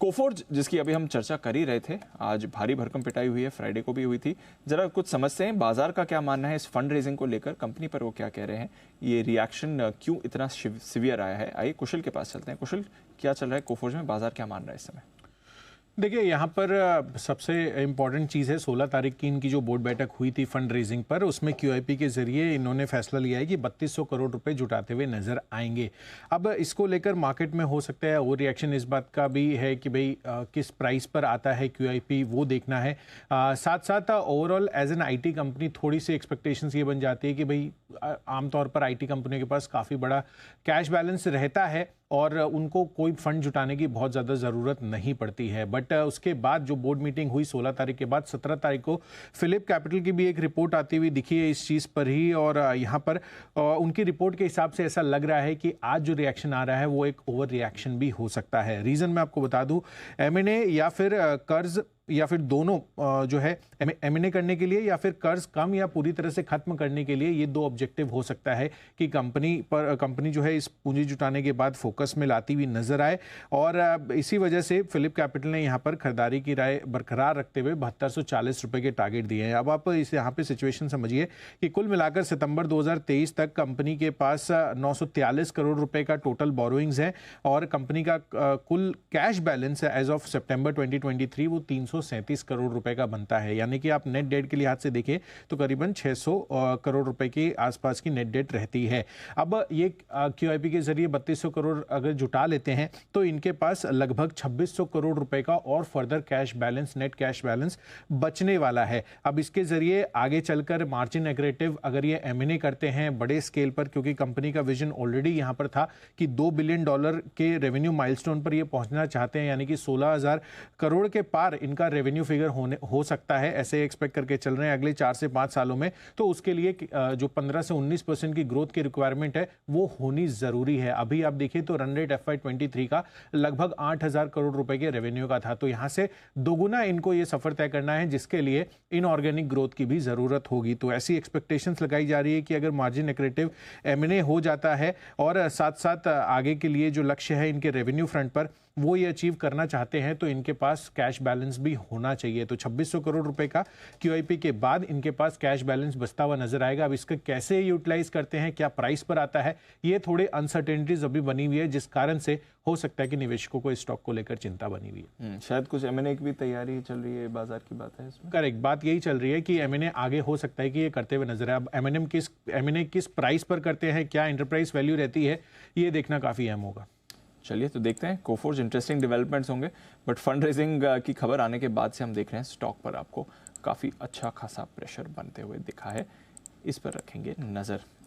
Coforge जिसकी अभी हम चर्चा कर ही रहे थे, आज भारी भरकम पिटाई हुई है, फ्राइडे को भी हुई थी। जरा कुछ समझते हैं बाजार का क्या मानना है इस फंड रेजिंग को लेकर, कंपनी पर वो क्या कह रहे हैं, ये रिएक्शन क्यों इतना सिवियर आया है। आइए कुशल के पास चलते हैं। कुशल, क्या चल रहा है कोफोर्ज में, बाजार क्या मान रहा है इस समय? देखिए, यहाँ पर सबसे इम्पॉर्टेंट चीज़ है 16 तारीख की इनकी जो बोर्ड बैठक हुई थी फंड रेजिंग पर, उसमें क्यूआईपी के जरिए इन्होंने फैसला लिया है कि 3200 करोड़ रुपए जुटाते हुए नजर आएंगे। अब इसको लेकर मार्केट में हो सकता है वो रिएक्शन इस बात का भी है कि भाई किस प्राइस पर आता है क्यूआईपी, वो देखना है। साथ साथ overall as an IT company थोड़ी सी एक्सपेक्टेशंस ये बन जाती है कि भाई आमतौर पर आईटी कंपनियों के पास काफ़ी बड़ा कैश बैलेंस रहता है और उनको कोई फंड जुटाने की बहुत ज़्यादा ज़रूरत नहीं पड़ती है। बट उसके बाद जो बोर्ड मीटिंग हुई 16 तारीख के बाद 17 तारीख को फिलिप कैपिटल की भी एक रिपोर्ट आती हुई दिखी है इस चीज़ पर ही, और यहाँ पर उनकी रिपोर्ट के हिसाब से ऐसा लग रहा है कि आज जो रिएक्शन आ रहा है वो एक ओवर रिएक्शन भी हो सकता है। रीज़न मैं आपको बता दूँ, एमएनए या फिर कर्ज या फिर दोनों जो है एमएनए करने के लिए या फिर कर्ज कम या पूरी तरह से खत्म करने के लिए, ये दो ऑब्जेक्टिव हो सकता है कि कंपनी जो है इस पूंजी जुटाने के बाद फोकस में लाती हुई नजर आए। और इसी वजह से फिलिप कैपिटल ने यहाँ पर खरीदारी की राय बरकरार रखते हुए 7240 रुपए के टारगेट दिए हैं। अब आप इस यहाँ पे सिचुएशन समझिए कि कुल मिलाकर सितंबर 2023 तक कंपनी के पास 943 करोड़ रुपए का टोटल बोरोइंग्स है और कंपनी का कुल कैश बैलेंस एज ऑफ सितंबर 2023 वो 337 करोड़ रुपए का बनता है। यानी कि आप नेट डेट के लिहाज से देखें तो करीबन 600 करोड़ रुपए के आसपास की नेट डेट रहती है। अब ये क्यूआईपी के जरिए 3200 करोड़ अगर जुटा लेते हैं तो इनके पास लगभग 2600 करोड़ रुपए का और further cash balance, net cash balance बचने वाला है। अब इसके जरिए आगे चलकर मार्जिन एग्रेटिव अगर ये एमएनए करते हैं बड़े स्केल पर, क्योंकि कंपनी का विजन ऑलरेडी यहां पर था कि $2 बिलियन के रेवेन्यू माइलस्टोन पर ये पहुंचना चाहते हैं, यानी कि 16,000 करोड़ के पार इनका रेवेन्यू फिगर हो सकता है, ऐसे एक्सपेक्ट करके चल रहे हैं अगले 4 से 5 सालों में। तो उसके लिए जो 15 से 19% की ग्रोथ की रिक्वायरमेंट है वो होनी जरूरी है। अभी आप देखिए तो रन रेट FY23 का लगभग 8,000 करोड़ रुपए के रेवेन्यू का था, तो यहां से दोगुना इनको ये सफर तय करना है, जिसके लिए इनऑर्गेनिक ग्रोथ की भी जरूरत होगी। तो ऐसी एक्सपेक्टेशंस लगाई जा रही है कि अगर मार्जिन एक्रेटिव एमएनए हो जाता है और साथ साथ आगे के लिए जो लक्ष्य है इनके रेवेन्यू फ्रंट पर वो ये अचीव करना चाहते हैं तो इनके पास कैश बैलेंस भी होना चाहिए। तो 2600 करोड़ रुपए का क्यूआईपी के बाद इनके पास कैश बैलेंस बचता हुआ नजर आएगा। अब इसका कैसे यूटिलाइज करते हैं, क्या प्राइस पर आता है, ये थोड़े अनसर्टेनिटीज अभी बनी हुई है, जिस कारण से हो सकता है कि निवेशकों को इस स्टॉक को लेकर चिंता बनी हुई है। शायद कुछ एमएनए की भी तैयारी चल रही है, बाजार की बात है इसमें। करेक्ट, बात यही चल रही है कि एमएनए आगे हो सकता है कि ये करते हुए नजर आए। अब एमएनए किस प्राइस पर करते हैं, क्या एंटरप्राइज वैल्यू रहती है, ये देखना काफी अहम होगा। चलिए तो देखते हैं, कोफोर्ज इंटरेस्टिंग डेवलपमेंट्स होंगे। बट फंड रेजिंग की खबर आने के बाद से हम देख रहे हैं स्टॉक पर आपको काफ़ी अच्छा खासा प्रेशर बनते हुए दिखा है, इस पर रखेंगे नज़र।